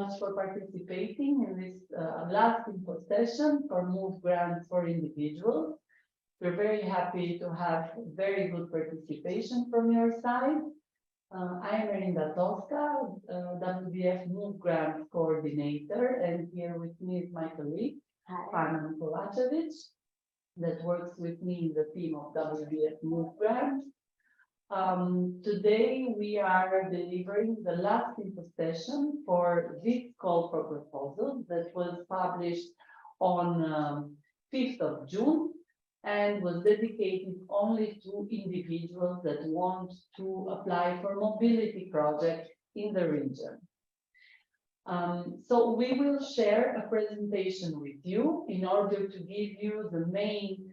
much for participating in this last info session for Move Grants for individuals. We're very happy to have very good participation from your side. I am Erinda Tosca, WBF Move Grants coordinator, and here with me is my colleague, Ana Kovacevic, that works with me in the team of WBF Move Grants. Today we are delivering the last info session for this call for proposals that was published on 5th of June and was dedicated only to individuals that want to apply for mobility projects in the region. So we will share a presentation with you in order to give you the main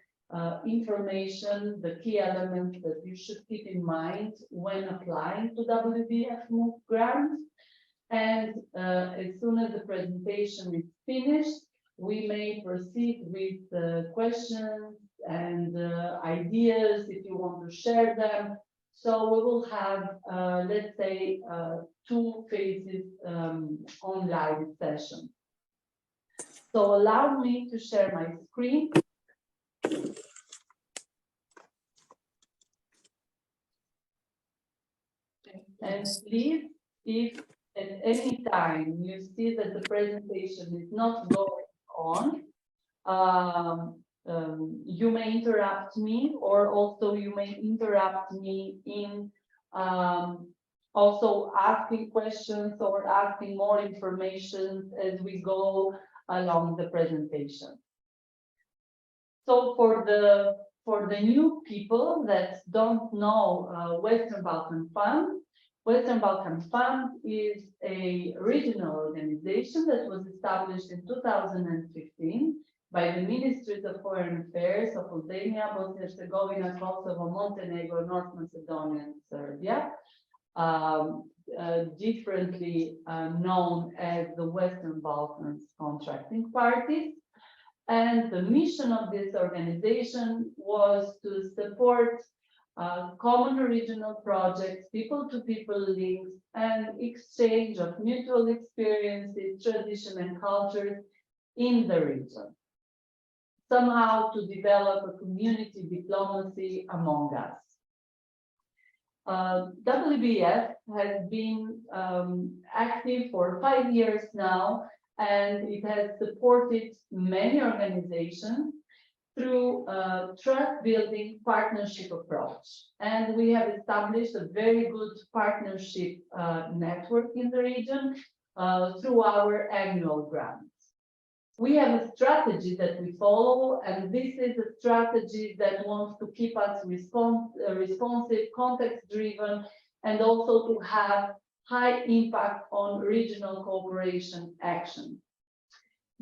information, the key elements that you should keep in mind when applying to WBF Move Grants. And as soon as the presentation is finished, we may proceed with questions and ideas if you want to share them. So we will have, let's say, 2 phases on live session. So allow me to share my screen. And please, if at any time you see that the presentation is not going on, you may interrupt me, or also you may interrupt me in also asking questions or asking more information as we go along the presentation. So for the new people that don't know Western Balkan Fund, Western Balkan Fund is a regional organization that was established in 2015 by the Ministries of Foreign Affairs of Albania, Bosnia and Herzegovina, Kosovo, Montenegro, North Macedonia, and Serbia, differently known as the Western Balkans Contracting Parties. And the mission of this organization was to support common regional projects, people-to-people links, and exchange of mutual experiences, tradition, and cultures in the region. Somehow to develop a community diplomacy among us. WBF has been active for 5 years now, and it has supported many organizations through a trust-building partnership approach. And we have established a very good partnership network in the region through our annual grants. We have a strategy that we follow, and this is a strategy that wants to keep us responsive, context-driven, and also to have high impact on regional cooperation action.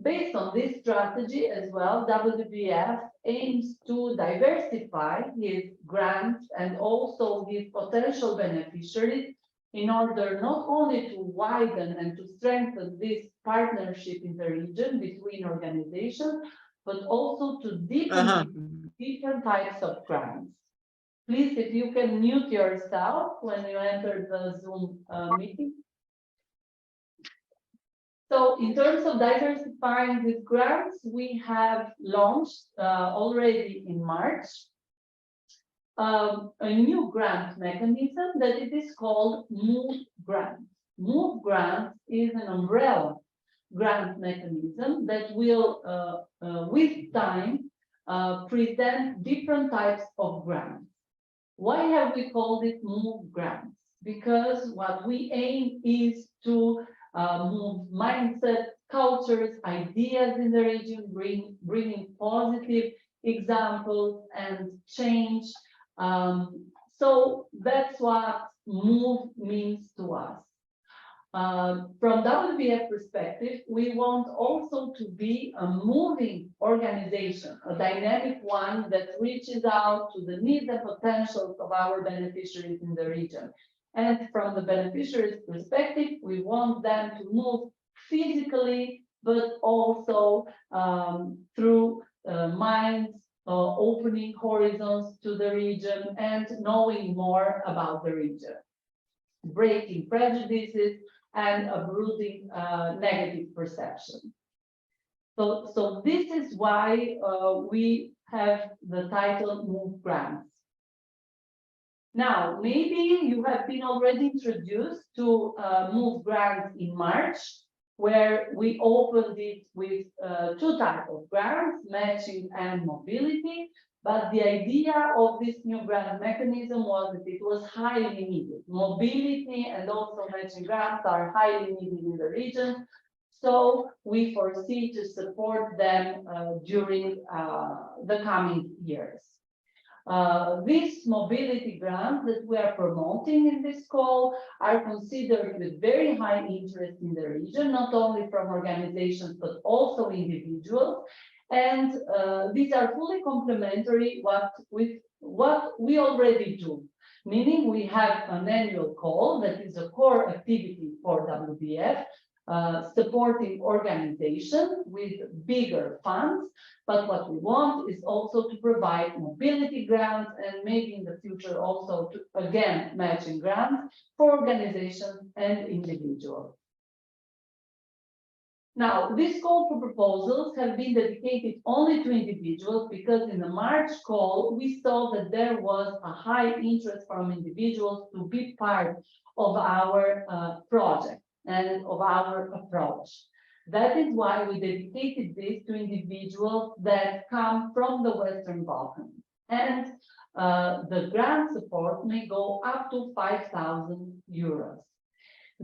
Based on this strategy as well, WBF aims to diversify its grants and also its potential beneficiaries in order not only to widen and to strengthen this partnership in the region between organizations, but also to deepen different types of grants. Please, if you can mute yourself when you enter the Zoom meeting. So in terms of diversifying these grants, we have launched already in March a new grant mechanism that it is called Move Grants. Move Grants is an umbrella grant mechanism that will, with time, present different types of grants. Why have we called it Move Grants? Because what we aim is to move mindset, cultures, ideas in the region, bringing positive examples and change. So that's what move means to us. From WBF perspective, we want also to be a moving organization, a dynamic one that reaches out to the needs and potentials of our beneficiaries in the region. And from the beneficiaries' perspective, we want them to move physically, but also through minds, opening horizons to the region and knowing more about the region. Breaking prejudices, and a brooding negative perception. So this is why we have the title Move Grants. Now, maybe you have been already introduced to Move Grants in March, where we opened it with two types of grants, matching and mobility. But the idea of this new grant mechanism was that it was highly needed. Mobility and also matching grants are highly needed in the region. So we foresee to support them during the coming years. These mobility grants that we are promoting in this call are considered with very high interest in the region, not only from organizations, but also individuals. And these are fully complementary with what we already do, meaning we have an annual call that is a core activity for WBF, supporting organizations with bigger funds. But what we want is also to provide mobility grants and maybe in the future also to, again, matching grants for organizations and individuals. Now, this call for proposals have been dedicated only to individuals because in the March call, we saw that there was a high interest from individuals to be part of our project and of our approach. That is why we dedicated this to individuals that come from the Western Balkans. And the grant support may go up to 5,000 euros.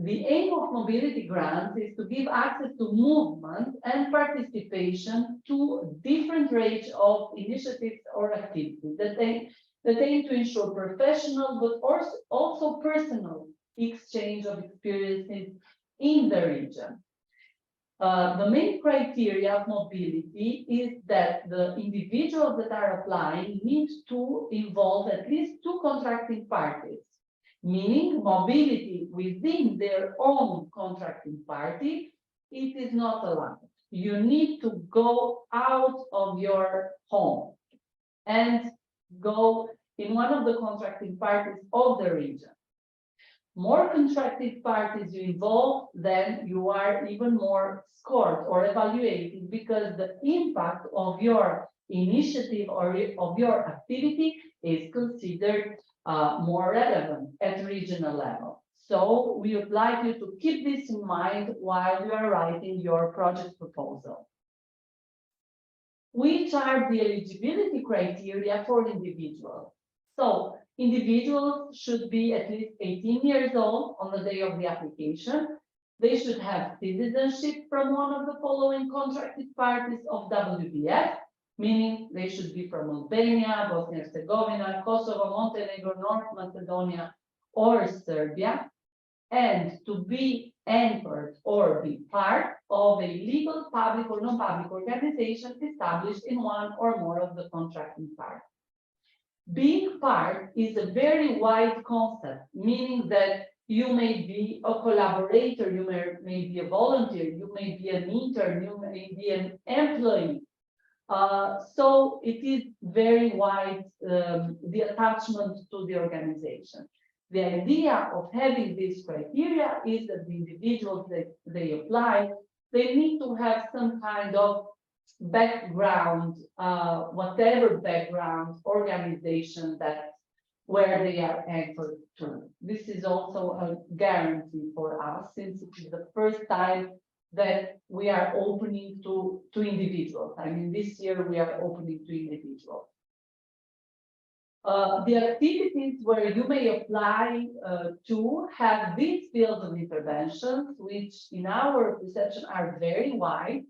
The aim of mobility grants is to give access to movement and participation to different range of initiatives or activities that aim to ensure professional but also personal exchange of experiences in the region. The main criteria of mobility is that the individuals that are applying need to involve at least two contracting parties, meaning mobility within their own contracting party, it is not allowed. You need to go out of your home and go in one of the contracting parties of the region. More contracted parties you involve, then you are even more scored or evaluated because the impact of your initiative or of your activity is considered more relevant at regional level. So we would like you to keep this in mind while you are writing your project proposal. Which are the eligibility criteria for individuals? So individuals should be at least 18 years old on the day of the application. They should have citizenship from one of the following contracted parties of WBF, meaning they should be from Albania, Bosnia and Herzegovina, Kosovo, Montenegro, North Macedonia, or Serbia, and to be anchored or be part of a legal, public, or non-public organization established in one or more of the contracting parties. Being part is a very wide concept, meaning that you may be a collaborator, you may be a volunteer, you may be an intern, you may be an employee. So it is very wide, the attachment to the organization. The idea of having these criteria is that the individuals that they apply, they need to have some kind of background, whatever background organization that where they are anchored to. This is also a guarantee for us, since it is the first time that we are opening to individuals. I mean, this year we are opening to individuals. The activities where you may apply to have these fields of interventions, which in our perception are very wide,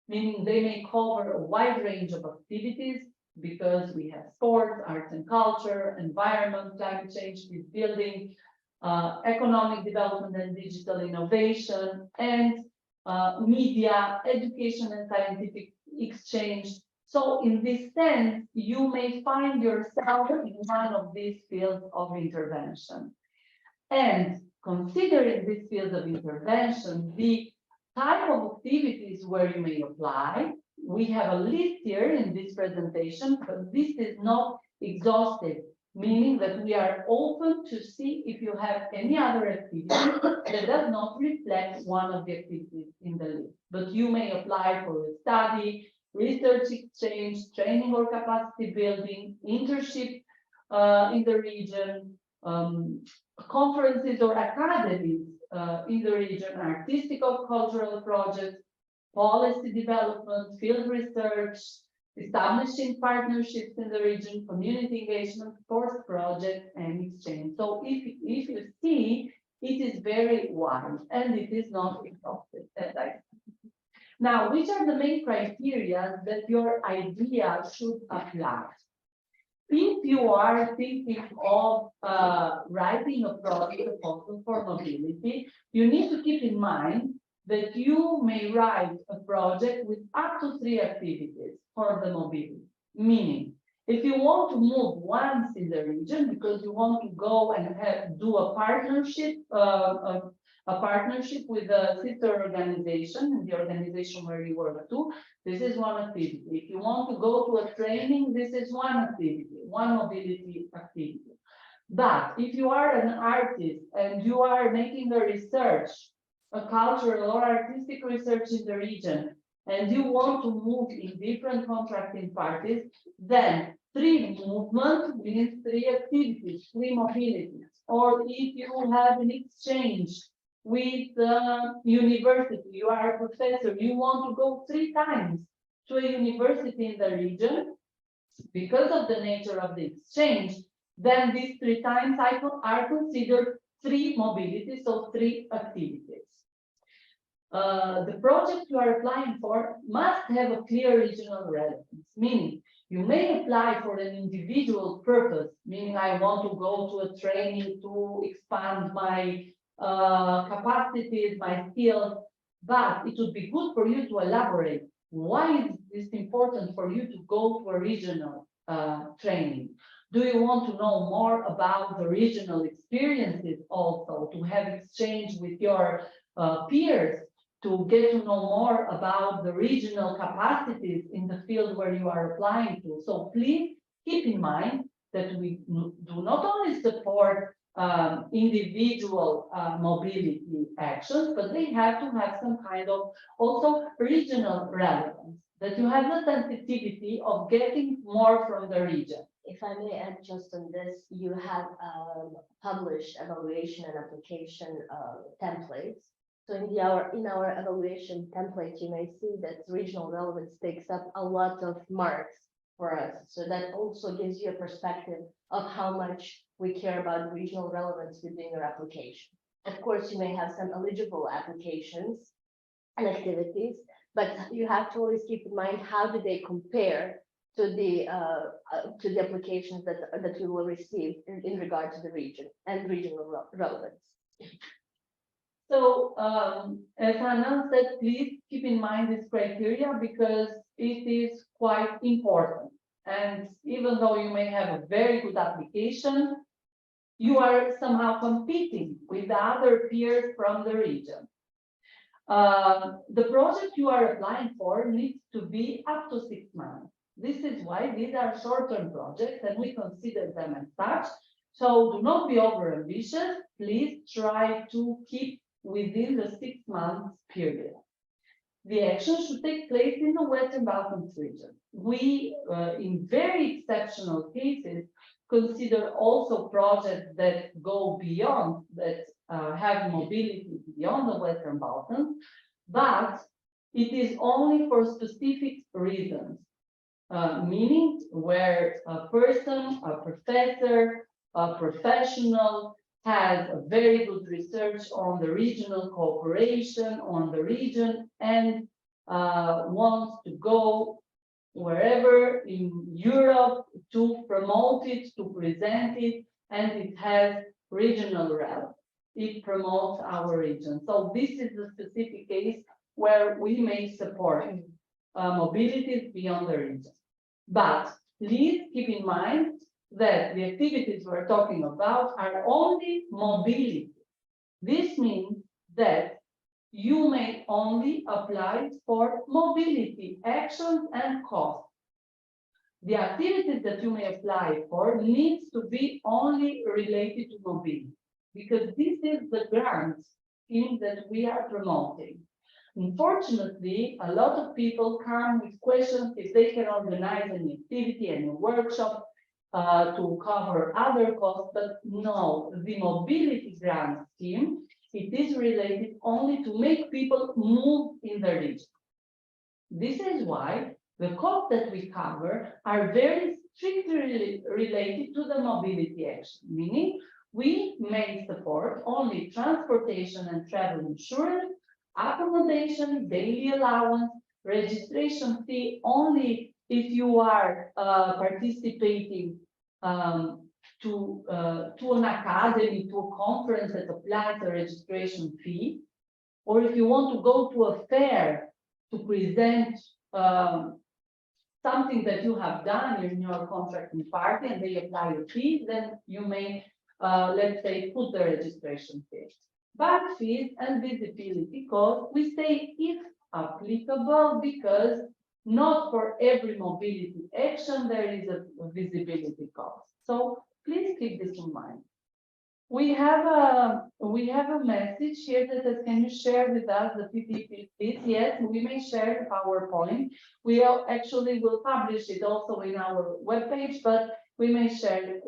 meaning they may cover a wide range of activities because we have sports, arts and culture, environment, climate change, peace building, economic development and digital innovation, and media, education and scientific exchange. So in this sense, you may find yourself in one of these fields of intervention. And considering these fields of intervention, the type of activities where you may apply, we have a list here in this presentation, but this is not exhaustive. meaning that we are open to see if you have any other activity that does not reflect one of the activities in the list. But you may apply for a study, research exchange, training or capacity building, internship in the region, conferences or academies in the region, artistic or cultural projects, policy development, field research, establishing partnerships in the region, community engagement, sports projects, and exchange. So if you see, it is very wide and it is not exhaustive. Now, which are the main criteria that your idea should apply? If you are thinking of writing a project proposal for mobility, you need to keep in mind that you may write a project with up to 3 activities for the mobility. Meaning, if you want to move once in the region because you want to go and do a partnership, with a sister organization, the organization where you work to, this is one activity. If you want to go to a training, this is one activity, one mobility activity. But if you are an artist and you are making a research, a cultural or artistic research in the region, and you want to move in different contracting parties, then 3 movement means 3 activities, 3 mobilities. Or if you have an exchange with the university, you are a professor, you want to go 3 times to a university in the region, because of the nature of the exchange, then these 3 times are considered 3 mobilities, so 3 activities. The project you are applying for must have a clear regional relevance, meaning you may apply for an individual purpose, meaning I want to go to a training to expand my capacities, my skills, but it would be good for you to elaborate why is this important for you to go to a regional training. Do you want to know more about the regional experiences also, to have exchange with your peers, to get to know more about the regional capacities in the field where you are applying to? So please keep in mind that we do not only support individual mobility actions, but they have to have some kind of also regional relevance, that you have the sensitivity of getting more from the region. If I may add just on this, you have published evaluation and application templates. So in our evaluation template, you may see that regional relevance takes up a lot of marks for us. So that also gives you a perspective of how much we care about regional relevance within your application. Of course, you may have some eligible applications and activities, but you have to always keep in mind how do they compare to the applications that you will receive in regard to the region and regional relevance. So, as Hannah said, please keep in mind this criteria because it is quite important. And even though you may have a very good application, you are somehow competing with other peers from the region. The project you are applying for needs to be up to 6 months. This is why these are short-term projects and we consider them as such. So do not be over-ambitious. Please try to keep within the 6 months period. The action should take place in the Western Balkans region. We, in very exceptional cases, consider also projects that go beyond, that have mobility beyond the Western Balkans, but it is only for specific reasons, meaning where a person, a professor, a professional has a very good research on the regional cooperation, on the region, and wants to go wherever in Europe to promote it, to present it, and it has regional relevance. It promotes our region. So this is the specific case where we may support mobilities beyond the region. But please keep in mind that the activities we're talking about are only mobility. This means that you may only apply for mobility actions and costs. the activities that you may apply for needs to be only related to mobility, because this is the grant scheme that we are promoting. Unfortunately, a lot of people come with questions if they can organize an activity and a workshop to cover other costs, but no, the mobility grant scheme, it is related only to make people move in the region. This is why the costs that we cover are very strictly related to the mobility action, meaning we may support only transportation and travel insurance, accommodation, daily allowance, registration fee only if you are participating to an academy, to a conference that applies a registration fee, or if you want to go to a fair to present something that you have done in your contracting party and they apply a fee, then you may, let's say, put the registration fee. Back fees and visibility costs, we say if applicable, because not for every mobility action there is a visibility cost. So please keep this in mind. We have a message here that says, can you share with us the PPP, please? Yes, we may share the PowerPoint. We actually will publish it also in our webpage, but we may share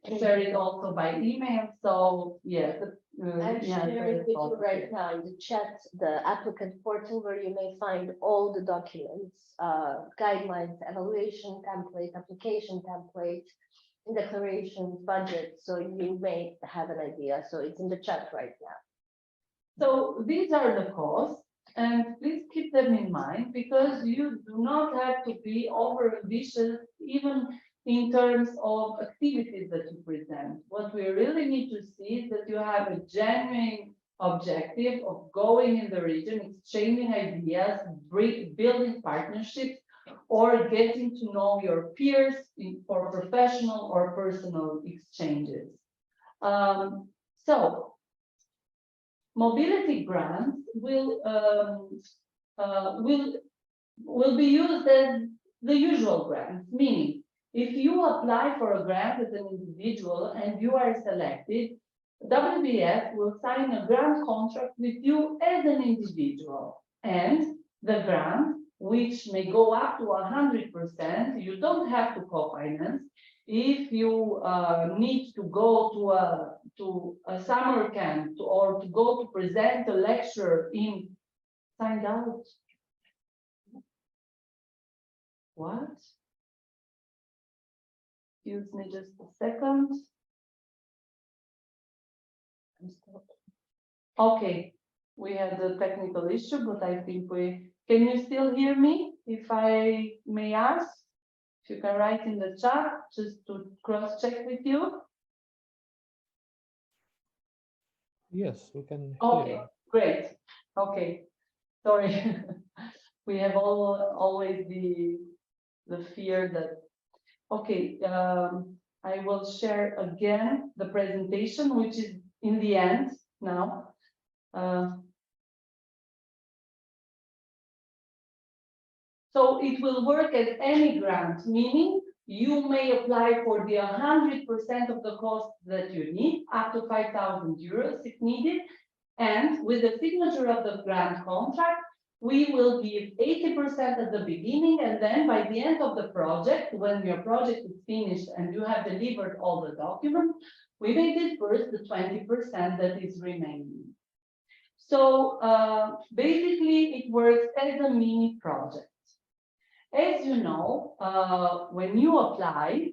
it also by email. So yes, I'm sharing with you right now in the chat the applicant portal where you may find all the documents, guidelines, evaluation template, application template, declarations, budget, so you may have an idea. So it's in the chat right now. So these are the costs, and please keep them in mind, because you do not have to be over ambitious even in terms of activities that you present. What we really need to see is that you have a genuine objective of going in the region, exchanging ideas, building partnerships, or getting to know your peers for professional or personal exchanges. So mobility grants will be used as the usual grants, meaning if you apply for a grant as an individual and you are selected, WBF will sign a grant contract with you as an individual, and the grant, which may go up to 100%, you don't have to co-finance. If you need to go to a summer camp or to go to present a lecture in, signed out. What? Excuse me just a second. Okay, we had a technical issue, but I think can you still hear me? If I may ask, if you can write in the chat, just to cross-check with you. Yes, we can. Okay, great. Okay, sorry. We have always the fear that. Okay, I will share again the presentation, which is in the end now. So it will work as any grant, meaning you may apply for the 100% of the cost that you need, up to 5,000 euros if needed. And with the signature of the grant contract, we will give 80% at the beginning, and then by the end of the project, when your project is finished and you have delivered all the documents, we may disperse the 20% that is remaining. So basically, it works as a mini project. As you know, when you apply,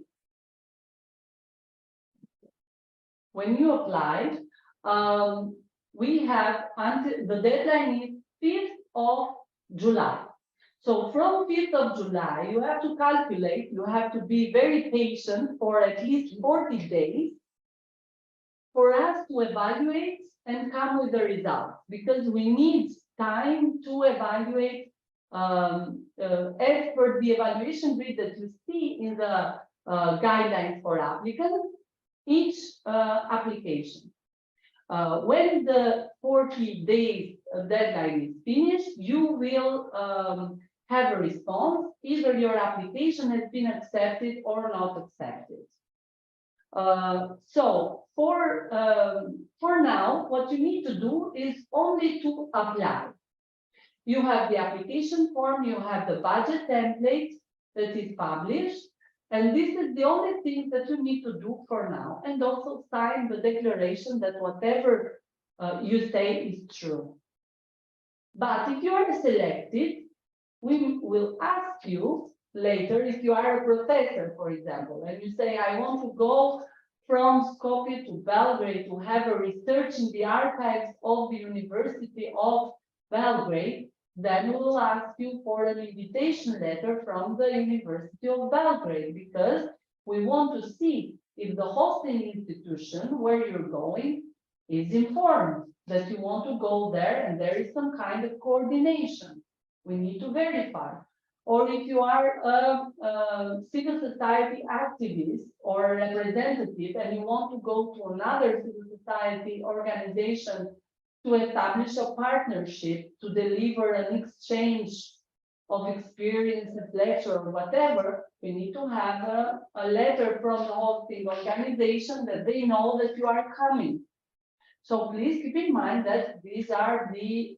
we have until the deadline is 5th of July. So from 5th of July, you have to calculate, you have to be very patient for at least 40 days for us to evaluate and come with the results, because we need time to evaluate as per the evaluation grid that you see in the guidelines for applicants, each application. When the 40 days deadline is finished, you will have a response, either your application has been accepted or not accepted. So for now, what you need to do is only to apply. You have the application form, you have the budget template that is published, and this is the only thing that you need to do for now, and also sign the declaration that whatever you say is true. But if you are selected, we will ask you later, if you are a professor, for example, and you say, I want to go from Skopje to Belgrade to have a research in the archives of the University of Belgrade, then we will ask you for an invitation letter from the University of Belgrade, because we want to see if the hosting institution where you're going is informed that you want to go there and there is some kind of coordination. We need to verify. Or if you are a civil society activist or representative and you want to go to another civil society organization to establish a partnership, to deliver an exchange of experiences, lecture, or whatever, we need to have a letter from the hosting organization that they know that you are coming. So please keep in mind that these are the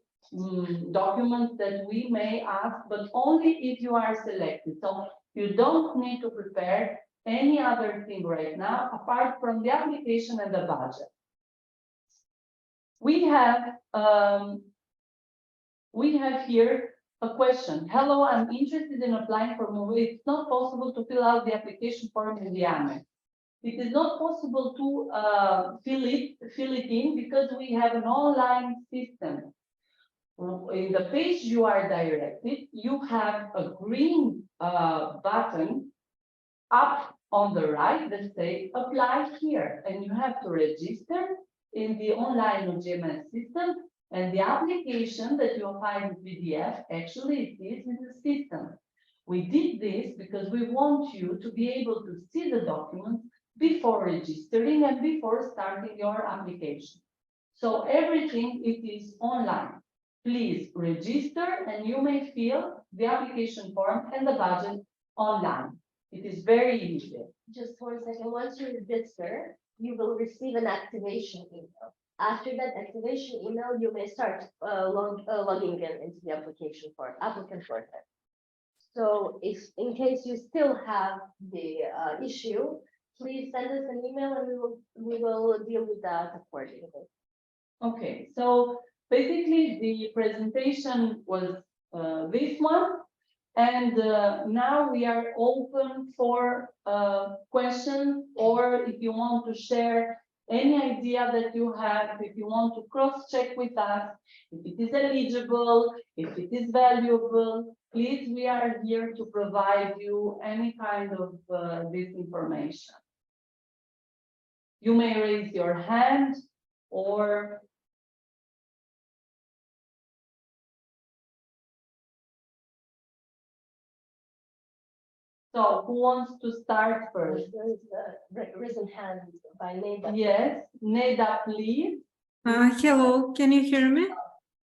documents that we may ask, but only if you are selected. So you don't need to prepare any other thing right now, apart from the application and the budget. We have here a question. Hello, I'm interested in applying for Move. It's not possible to fill out the application form in the annex. It is not possible to fill it in because we have an online system. In the page you are directed, you have a green button up on the right that says apply here, and you have to register in the online GMS system, and the application that you'll find in PDF, actually it is in the system. We did this because we want you to be able to see the documents before registering and before starting your application. So everything, it is online. Please register and you may fill the application form and the budget online. It is very easy. Just 1 second, once you register, you will receive an activation email. After that activation email, you may start logging into the application form, applicant form. So if in case you still have the issue, please send us an email and we will deal with that accordingly. Okay, so basically the presentation was this one, and now we are open for questions, or if you want to share any idea that you have, if you want to cross-check with us, if it is eligible, if it is valuable, please, we are here to provide you any kind of this information. You may raise your hand, or so who wants to start first? There is a risen hand by Neda. Yes, Neda, please. Hello, can you hear me?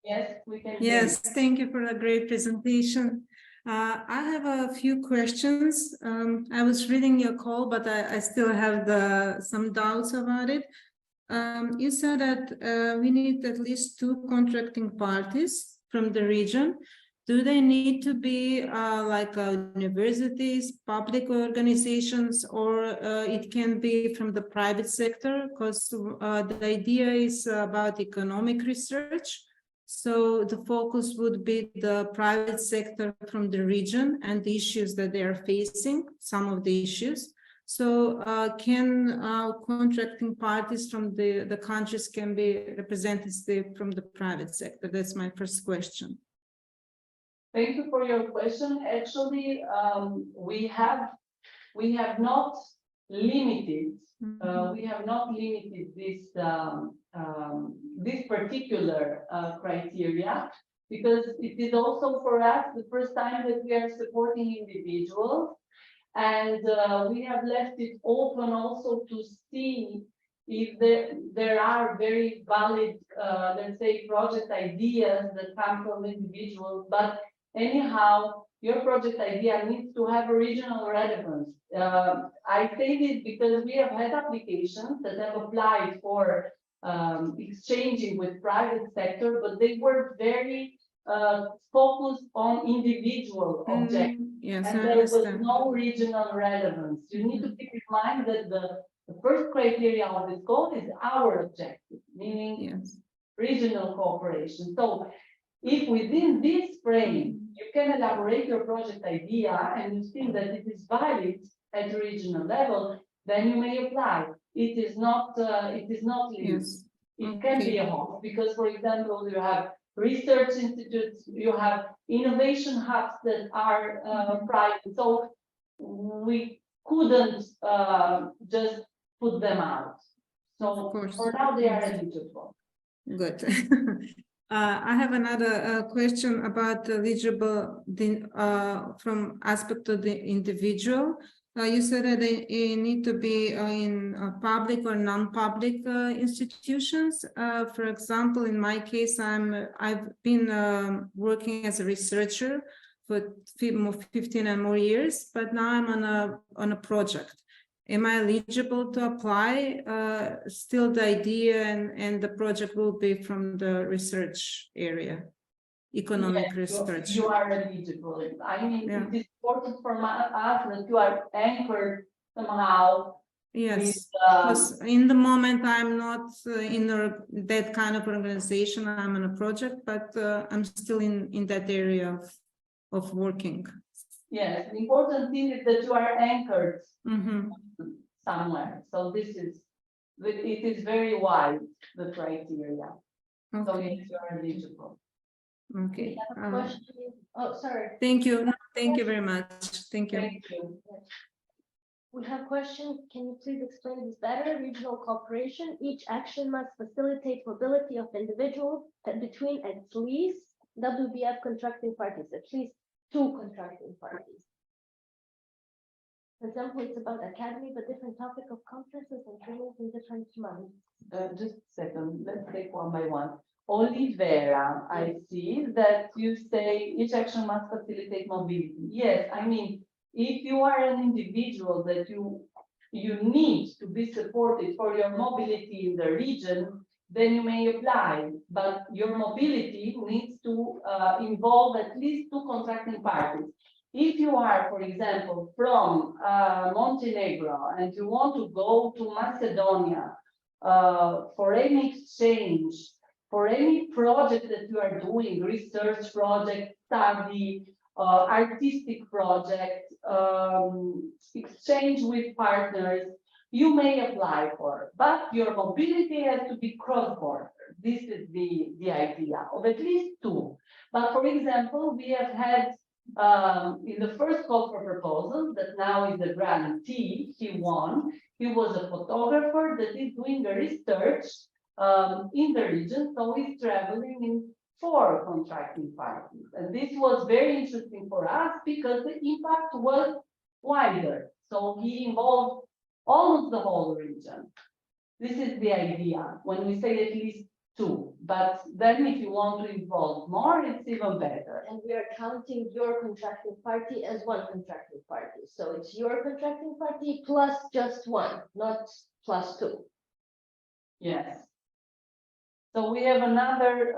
Yes, we can. Yes, thank you for a great presentation. I have a few questions. I was reading your call, but I still have some doubts about it. You said that we need at least 2 contracting parties from the region. Do they need to be like universities, public organizations, or it can be from the private sector? Because the idea is about economic research. So the focus would be the private sector from the region and the issues that they are facing, some of the issues. So can contracting parties from the countries can be representative from the private sector? That's my first question. Thank you for your question. Actually, we have not limited this particular criteria, because it is also for us the first time that we are supporting individuals, and we have left it open also to see if there are very valid, let's say, project ideas that come from individuals. But anyhow, your project idea needs to have a regional relevance. I say this because we have had applications that have applied for exchanging with private sector, but they were very focused on individual objectives. Yes, I And there was understand. no regional relevance. You need to keep in mind that the first criteria of this code is our objective, meaning Yes. regional cooperation. So if within this frame, you can elaborate your project idea and you think that it is valid at regional level, then you may apply. It is not linked. Yes. It can be a host because, for example, you have research institutes, you have innovation hubs that are private. So we couldn't just put them out. So course. for now, they are eligible. Good. I have another question about eligible from aspect of the individual. You said that they need to be in public or non-public institutions. For example, in my case, I've been working as a researcher for 15 and more years, but now I'm on a project. Am I eligible to apply? Still the idea and the project will be from the research area, economic Yes, research. You are eligible. I mean, Yeah. it is important for us that you are anchored somehow. Yes, with, because in the moment I'm not in that kind of organization. I'm on a project, but I'm still in that area of working. Yes, the important thing is that you are anchored Mm-hmm. somewhere. So it is very wide, the criteria. So Okay. yes, you are eligible. Okay. Question. Oh, sorry. Thank you. Thank you very much. Thank you. Thank you. We have question. Can you please explain this better? Regional cooperation. Each action must facilitate mobility of individuals between at least WBF contracting parties, at least 2 contracting parties. For example, it's about academy, but different topic of conferences and trainings in different months. Just a second, let's take one by one. Olivera, I see that you say each action must facilitate mobility. Yes, I mean, if you are an individual that you need to be supported for your mobility in the region, then you may apply, but your mobility needs to involve at least 2 contracting parties. If you are, for example, from Montenegro and you want to go to Macedonia for any exchange, for any project that you are doing, research project, study, artistic project, exchange with partners, you may apply for, but your mobility has to be cross-border. This is the idea of at least 2. But for example, we have had in the first call for proposals that now is the grantee, he won. He was a photographer that is doing a research in the region, so he's traveling in 4 contracting parties. And this was very interesting for us because the impact was wider. So he involved almost the whole region. This is the idea when we say at least 2, but then if you want to involve more, it's even better. And we are counting your contracting party as 1 contracting party. So it's your contracting party plus just 1, not plus 2. Yes. So we have another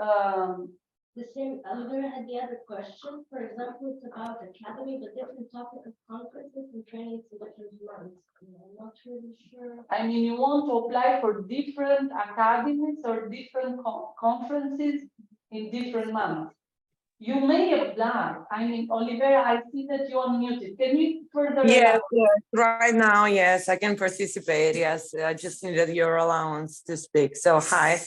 The same, Olivera had the other question. For example, it's about academy, but different topic of conferences and trainings in different months. I'm not really sure. I mean, you want to apply for different academies or different conferences in different months. You may apply. I mean, Olivera, I see that you unmuted. Can you further? Yes, right now, yes, I can participate. Yes, I just needed your allowance to speak. So, hi.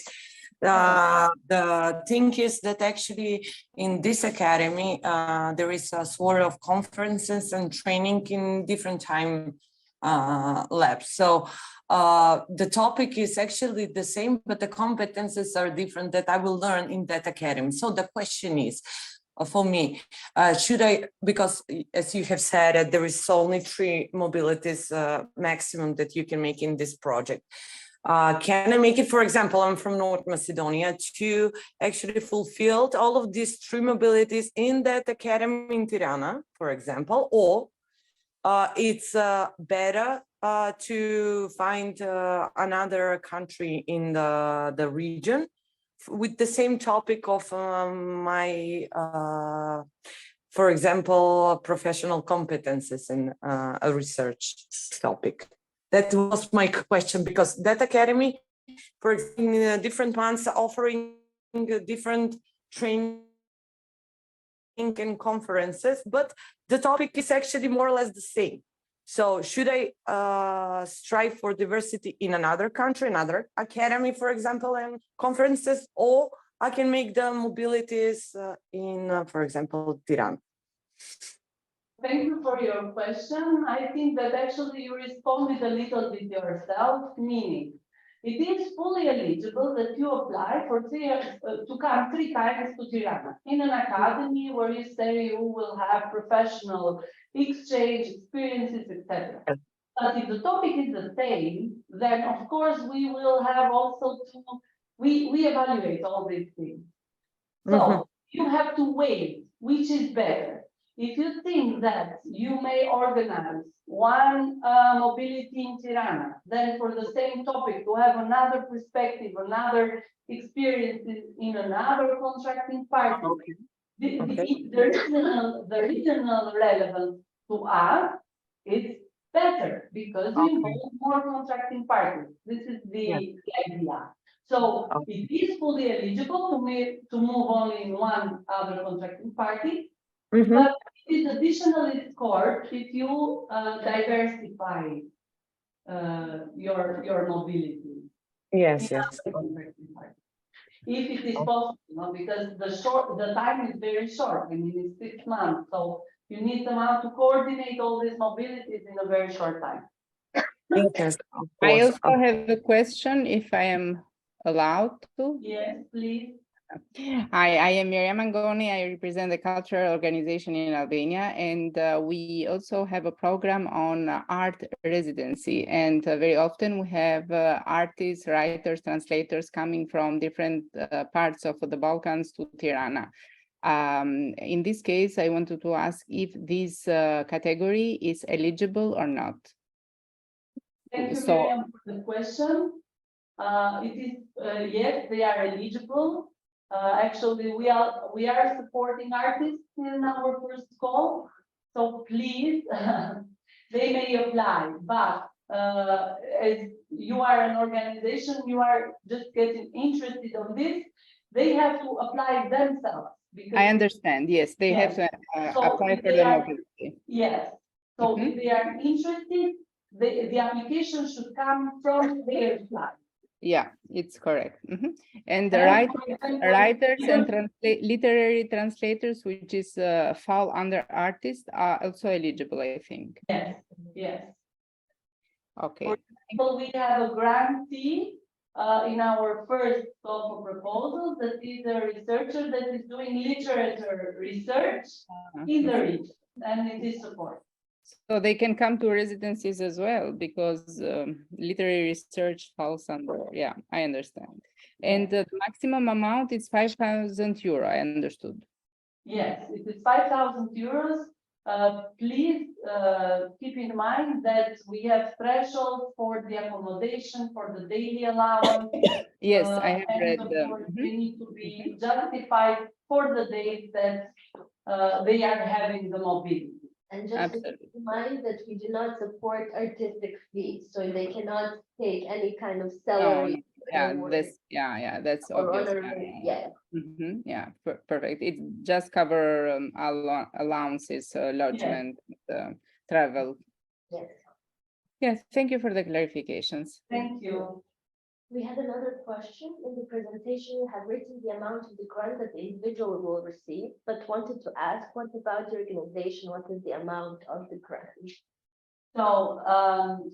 The thing is that actually in this academy, there is a sort of conferences and training in different time labs. So the topic is actually the same, but the competences are different that I will learn in that academy. So the question is, for me, should I, because as you have said, there is only 3 mobilities maximum that you can make in this project. Can I make it, for example, I'm from North Macedonia, to actually fulfill all of these three mobilities in that academy in Tirana, for example, or it's better to find another country in the region with the same topic of my, for example, professional competences in a research topic. That was my question, because that academy, for example, in different months, offering different training and conferences, but the topic is actually more or less the same. So should I strive for diversity in another country, another academy, for example, and conferences, or I can make the mobilities in, for example, Tirana? Thank you for your question. I think that actually you responded a little bit yourself, meaning it is fully eligible that you apply for to come 3 times to Tirana in an academy where you say you will have professional exchange experiences, etc. But if the topic is the same, then of course we will have also to, we evaluate all these things. So you have to weigh which is better. If you think that you may organize one mobility in Tirana, then for the same topic to have another perspective, another experience in another contracting party, the regional relevance to us is better because you involve more contracting parties. This is the idea. So it is fully eligible to move only in one other contracting party, but it is additionally scored if you diversify your mobility. Yes. If it is possible, because the time is very short. I mean, it's 6 months, so you need somehow to coordinate all these mobilities in a very short time. Yes, of I course. also have a question, if I am allowed to. Yes, please. Hi, I am Miriam Angoni. I represent the cultural organization in Albania, and we also have a program on art residency. And very often we have artists, writers, translators coming from different parts of the Balkans to Tirana. In this case, I wanted to ask if this category is eligible or not. Thank you, Miriam, for the question. It is yes, they are eligible. Actually, we are supporting artists in our first call, so please, they may apply. But as you are an organization, you are just getting interested on this. They have to apply themselves. I understand. Yes, they have to apply for the mobility. Yes. So if they are interested, the application should come from their side. Yeah, it's correct. And the writers and literary translators, which is fall under artists, are also eligible, I think. Yes. Okay. For example, we have a grantee in our first call for proposals that is a researcher that is doing literature research in the region, and it is support. So they can come to residencies as well, because literary research falls under, yeah, I understand. And the maximum amount is 5,000 euro, I understood. Yes, it is 5,000 euros. Please keep in mind that we have thresholds for the accommodation, for the daily allowance. Yes, I have read them. They need to be justified for the days that they are having the mobility. And just keep in mind that we do not support artistic fees, so they cannot take any kind of salary. That's obvious. Perfect. It just cover allowances, lodgement, travel. Yes, thank you for the clarifications. Thank you. We had another question. In the presentation, you have written the amount of the grant that the individual will receive, but wanted to ask, what about the organization? What is the amount of the grant? So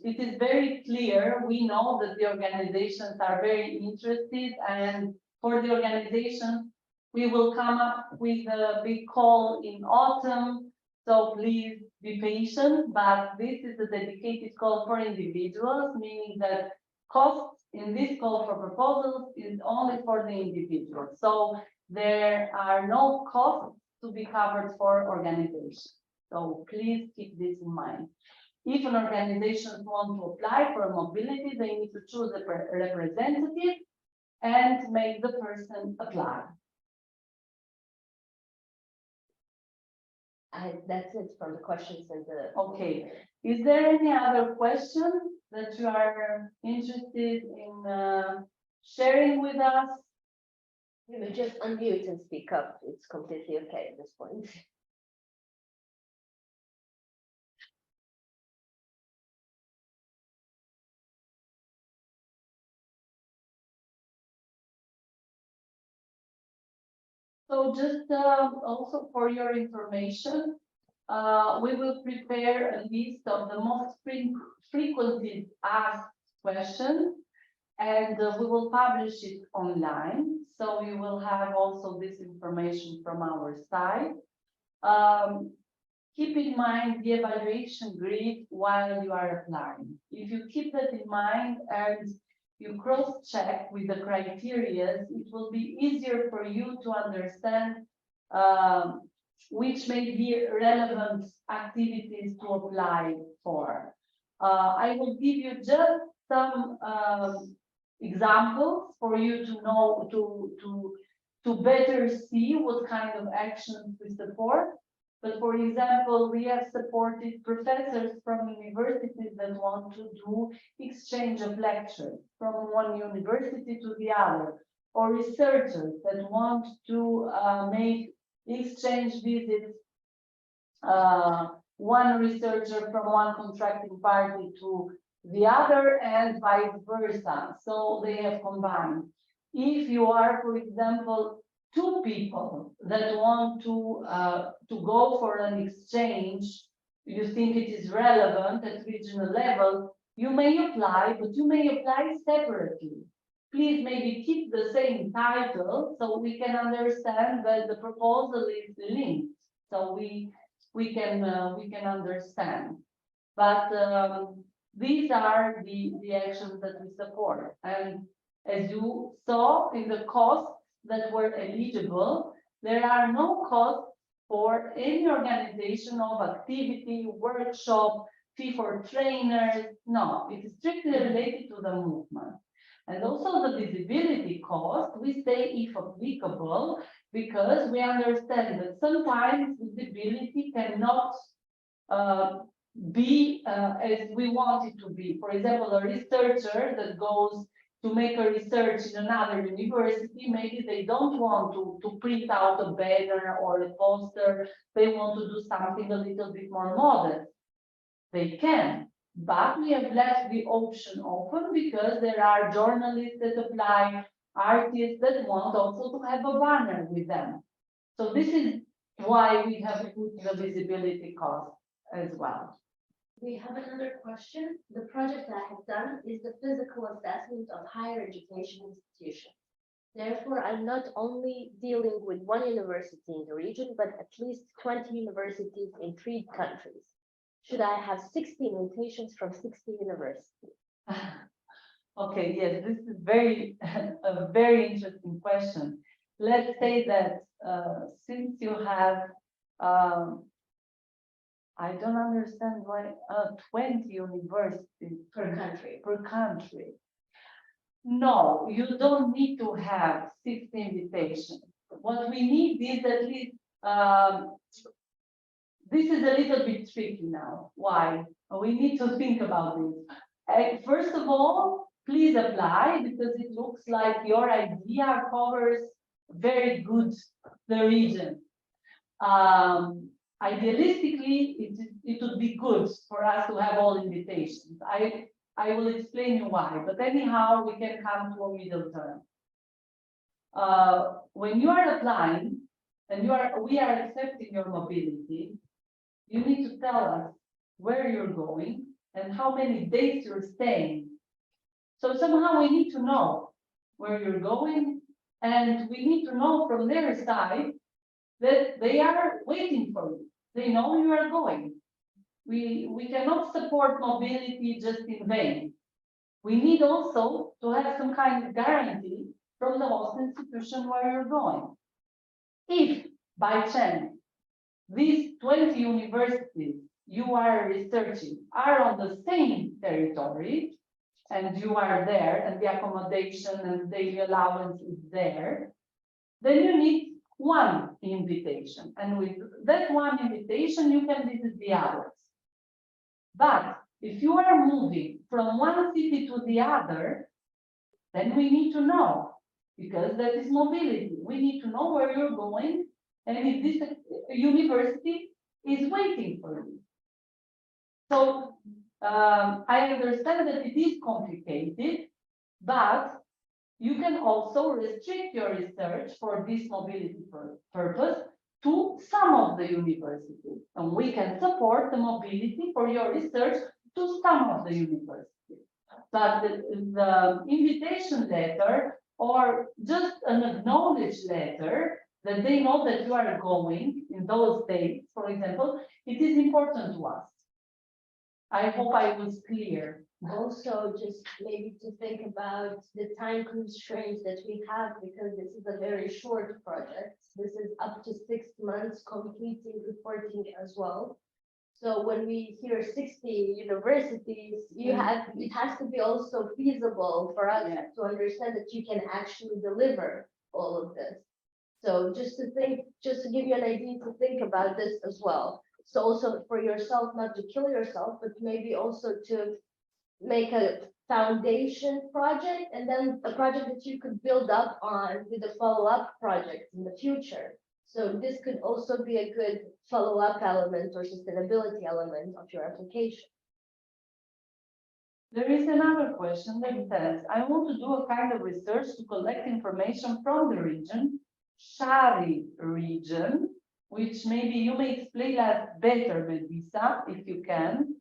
it is very clear. We know that the organizations are very interested, and for the organization, we will come up with a big call in autumn. So please be patient, but this is a dedicated call for individuals, meaning that costs in this call for proposals is only for the individual. So there are no costs to be covered for organizations. So please keep this in mind. If an organization wants to apply for mobility, they need to choose a representative and make the person apply. That's it from the questions and the. Okay, is there any other question that you are interested in sharing with us? You may just unmute and speak up. It's completely okay at this point. So just also for your information, we will prepare a list of the most frequently asked questions, and we will publish it online. So you will have also this information from our side. Keep in mind the evaluation grid while you are applying. If you keep that in mind and you cross-check with the criteria, it will be easier for you to understand which may be relevant activities to apply for. I will give you just some examples for you to know, to better see what kind of actions we support. But for example, we have supported professors from universities that want to do exchange of lectures from one university to the other, or researchers that want to make exchange visits, one researcher from one contracting party to the other and vice versa. So they have combined. If you are, for example, two people that want to go for an exchange, you think it is relevant at regional level, you may apply, but you may apply separately. Please maybe keep the same title so we can understand that the proposal is linked. So we can understand. But these are the actions that we support. And as you saw in the costs that were eligible, there are no costs for any organization of activity, workshop, fee for trainers. No, it is strictly related to the movement. And also the visibility cost, we say if applicable, because we understand that sometimes visibility cannot be as we want it to be. For example, a researcher that goes to make a research in another university, maybe they don't want to print out a banner or a poster. They want to do something a little bit more modest. They can, but we have left the option open because there are journalists that apply, artists that want also to have a banner with them. So this is why we have put the visibility cost as well. We have another question. The project I have done is the physical assessment of higher education institutions. Therefore, I'm not only dealing with one university in the region, but at least 20 universities in 3 countries. Should I have 60 invitations from 60 universities? Okay, yes, this is a very interesting question. Let's say that since you have I don't understand why 20 universities Per country. Per country. No, you don't need to have 60 invitations. What we need is at least this is a little bit tricky now. Why? We need to think about this. First of all, please apply because it looks like your idea covers very good the region. Idealistically, it would be good for us to have all invitations. I will explain you why, but anyhow, we can come to a middle term. When you are applying and we are accepting your mobility, you need to tell us where you're going and how many days you're staying. So somehow we need to know where you're going, and we need to know from their side that they are waiting for you. They know you are going. We cannot support mobility just in vain. We need also to have some kind of guarantee from the host institution where you're going. If by chance these 20 universities you are researching are on the same territory and you are there and the accommodation and daily allowance is there, then you need one invitation. And with that one invitation, you can visit the others. But if you are moving from one city to the other, then we need to know, because that is mobility. We need to know where you're going and if this university is waiting for you. So I understand that it is complicated, but you can also restrict your research for this mobility purpose to some of the universities. And we can support the mobility for your research to some of the universities. But the invitation letter or just an acknowledged letter that they know that you are going in those dates, for example, it is important to us. I hope I was clear. Also, just maybe to think about the time constraints that we have, because this is a very short project. This is up to 6 months completing reporting as well. So when we hear 60 universities, it has to be also feasible for us to understand that you can actually deliver all of this. So just to give you an idea to think about this as well. So also for yourself, not to kill yourself, but maybe also to make a foundation project and then a project that you could build up on with a follow-up project in the future. So this could also be a good follow-up element or sustainability element of your application. There is another question that says, I want to do a kind of research to collect information from the region, Shari region, which maybe you may explain that better, Melissa, if you can,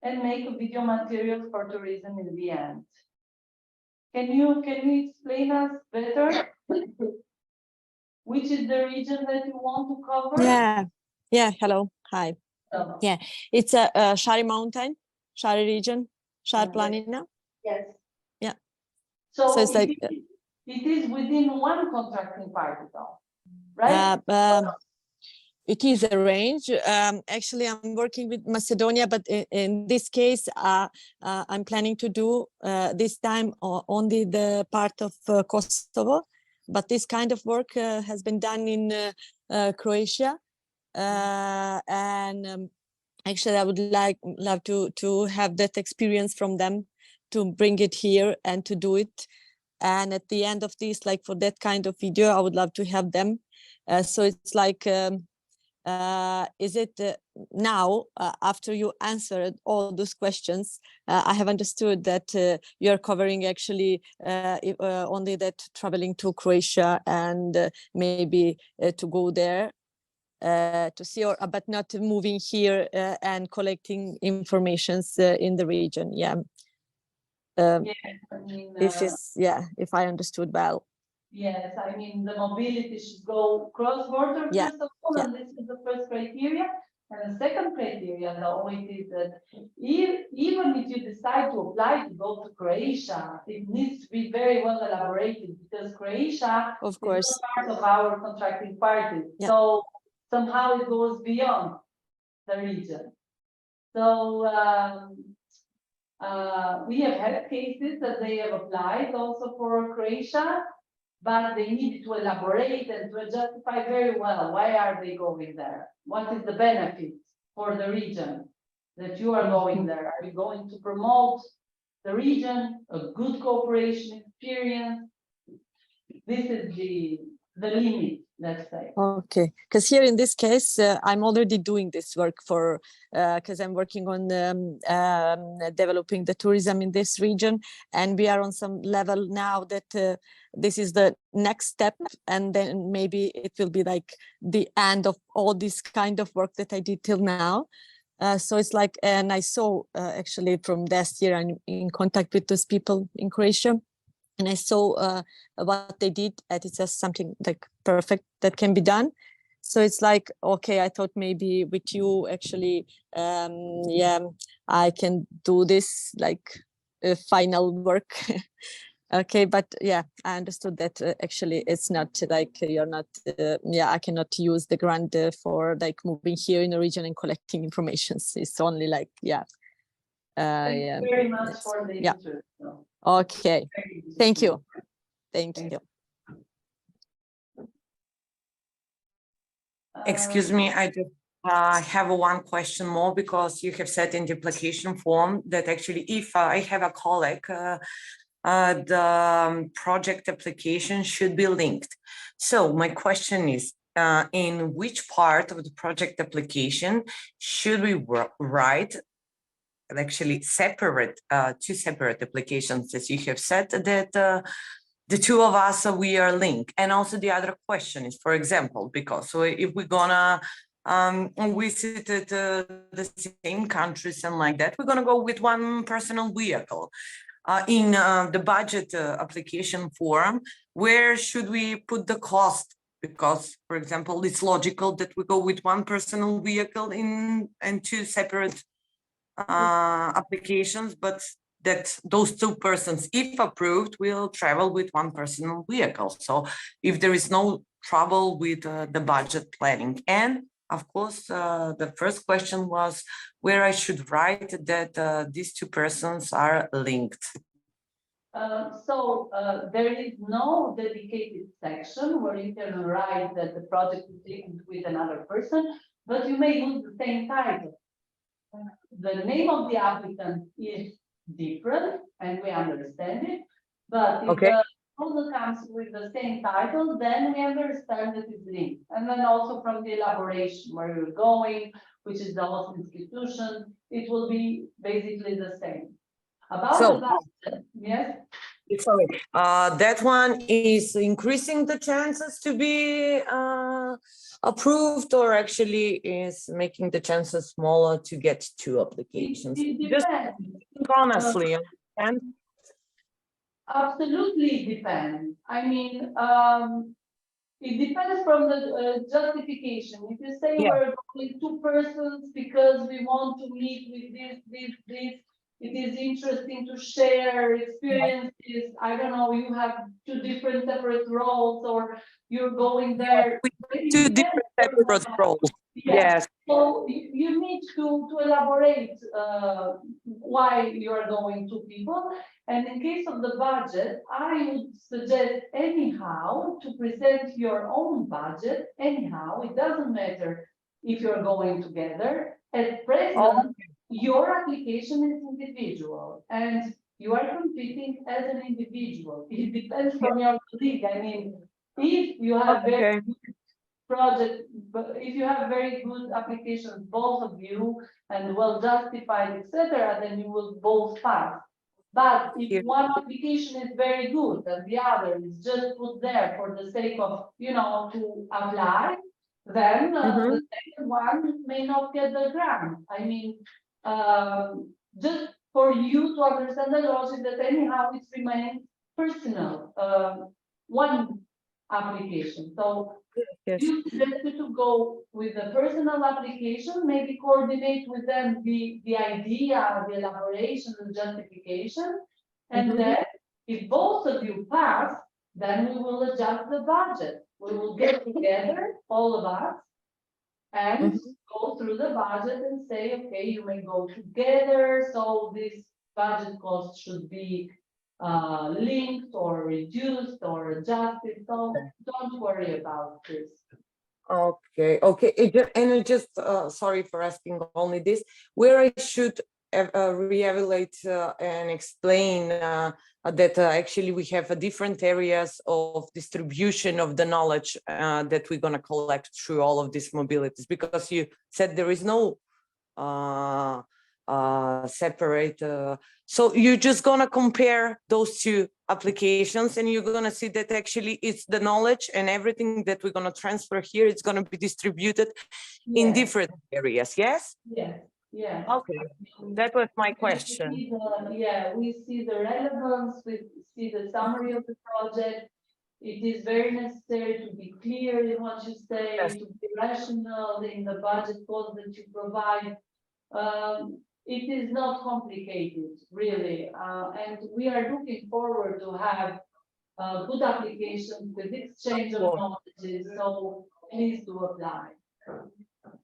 and make a video material for tourism in the end. Can you explain us better? Which is the region that you want to cover? Yeah, hello, hi. Oh. Yeah, it's a Shari mountain, Shari region, Shari Planina. Yes. Yeah. So it's like it is within one contracting party, though, right? it is a range. Actually, I'm working with Macedonia, but in this case, I'm planning to do this time only the part of Kosovo. But this kind of work has been done in Croatia, and actually, I would love to have that experience from them, to bring it here and to do it. And at the end of this, like for that kind of video, I would love to have them. So it's like, is it now, after you answered all those questions, I have understood that you're covering actually only that traveling to Croatia and maybe to go there to see, or but not moving here and collecting informations in the region. Yeah. I mean, This is, if I understood well. Yes, I mean, the mobility should go cross-border first of all, and this is the first criteria. And the second criteria, though, it is that even if you decide to apply to go to Croatia, it needs to be very well elaborated, because Croatia Of course is not part of our contracting party. Yeah. So somehow it goes beyond the region. So we have had cases that they have applied also for Croatia, but they needed to elaborate and to justify very well, why are they going there? What is the benefit for the region that you are going there? Are you going to promote the region, a good cooperation experience? This is the limit, let's say. Okay, because here in this case, I'm already doing this work for, because I'm working on developing the tourism in this region, and we are on some level now that this is the next step, and then maybe it will be like the end of all this kind of work that I did till now. So it's like, and I saw actually from last year, I'm in contact with those people in Croatia, and I saw what they did, and it's just something like perfect that can be done. So it's like, okay, I thought maybe with you actually, I can do this like final work. Okay, but yeah, I understood that actually it's not like you're not, yeah, I cannot use the grant for like moving here in the region and collecting information. It's only like, yeah. Thank Yeah, you very much it's- for the yeah. interest. No, Okay, very thank you. interesting. Thank you. Excuse me, I just have one question more, because you have said in the application form that actually if I have a colleague, the project application should be linked. So my question is, in which part of the project application should we write actually separate, two separate applications, as you have said that the two of us, we are linked? And also the other question is, for example, because so if we're gonna visit the same countries and like that, we're gonna go with one personal vehicle. In the budget application form, where should we put the cost? Because, for example, it's logical that we go with one personal vehicle in and two separate applications, but that those two persons, if approved, will travel with one personal vehicle. So if there is no trouble with the budget planning. And of course, the first question was where I should write that these two persons are linked. There is no dedicated section where you can write that the project is linked with another person, but you may use the same title. The name of the applicant is different, and we understand it, but if Okay. the proposal comes with the same title, then we understand that it's linked. And then also from the elaboration where you're going, which is the host institution, it will be basically the same. About So- the budget, yes? Sorry, that one is increasing the chances to be approved, or actually is making the chances smaller to get two applications? It Just depends. think honestly, and Absolutely depends. I mean, it depends from the justification. If you say Yeah. we're going two persons because we want to meet with this, it is interesting to share experiences. I don't know, you have two different separate roles, or you're going there. It two depends different on separate that. roles. Yes. Yes. So you need to elaborate why you are going two people. And in case of the budget, I would suggest anyhow to present your own budget anyhow. It doesn't matter if you're going together. At present, your application is individual and you are competing as an individual. It depends from your colleague. I mean, if you have very good project, but if you have very good applications, both of you, and well justified, etc., then you will both pass. But if one application is very good and the other is just put there for the sake of, to apply, then the second one may not get the grant. I mean, just for you to understand the logic that anyhow it remains personal, one application. So Yes. you suggested to go with the personal application, maybe coordinate with them the idea, the elaboration, the justification. And then if both of you pass, then we will adjust the budget. We will get together, all of us, and go through the budget and say, okay, you may go together. So this budget cost should be linked or reduced or adjusted. So don't worry about this. Okay. And I just, sorry for asking only this, where I should re-evaluate and explain that actually we have different areas of distribution of the knowledge that we're going to collect through all of these mobilities, because you said there is no separate. So you're just going to compare those two applications and you're going to see that actually it's the knowledge and everything that we're going to transfer here, it's going to be distributed in different areas. Yes? Yes. Yeah. Okay. That was my question. We see the relevance, we see the summary of the project. It is very necessary to be clear in what you say, to be rational in the budget cost that you provide. it is not complicated, really. And we are looking forward to have good applications with exchange of knowledge. So please do apply.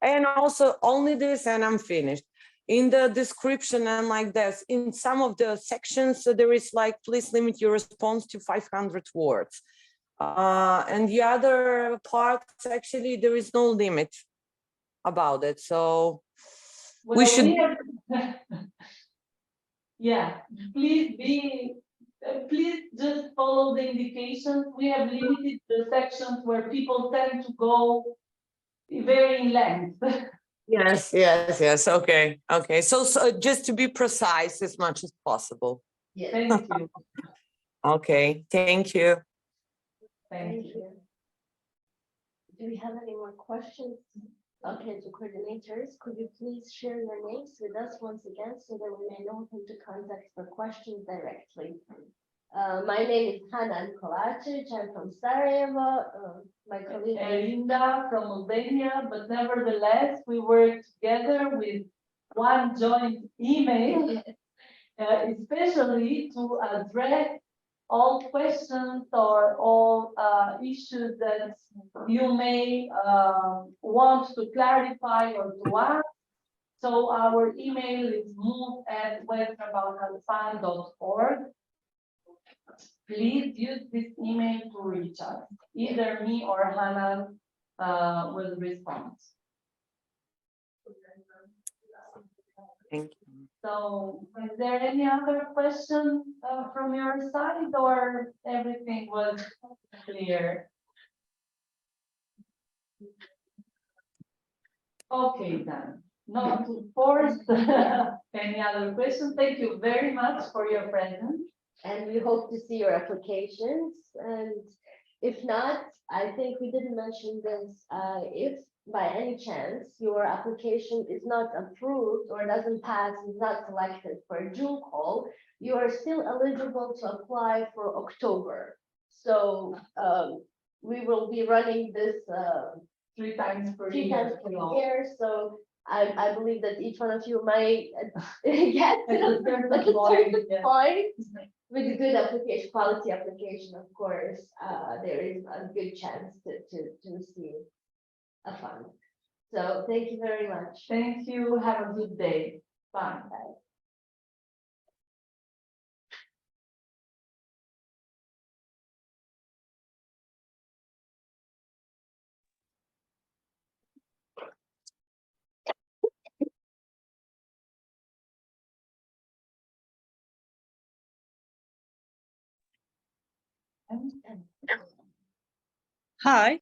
And also only this, and I'm finished. In the description and like this, in some of the sections, there is like, please limit your response to 500 words. And the other parts, actually, there is no limit about it. So we should. Yeah, please just follow the indications. We have limited the sections where people tend to go very in length. Yes. Okay. So just to be precise as much as possible. Yes. Thank you. Okay. Thank you. Thank you. Do we have any more questions? Okay, to coordinators, could you please share your names with us once again so that we may know who to contact for questions directly? My name is Hannah Kovacic. I'm from Sarajevo. My colleague Linda from Albania, but nevertheless, we work together with one joint email, especially to address all questions or all issues that you may want to clarify or to ask. So our email is move@westernbalkanfund.org. Please use this email to reach us. Either me or Hannah will respond. Thank you. So is there any other question from your side, or everything was clear? Okay, then. Not to force any other questions. Thank you very much for your presence. and we hope to see your applications. And if not, I think we didn't mention this, if by any chance your application is not approved or doesn't pass, is not selected for a June call, you are still eligible to apply for October. So we will be running this 3 times per 3 year. times per year. So I believe that each one of you might get to a certain point with a good application, quality application, of course, there is a good chance to receive a fund. So thank you very much. Thank you. Have a good day. Bye. Bye. Hi.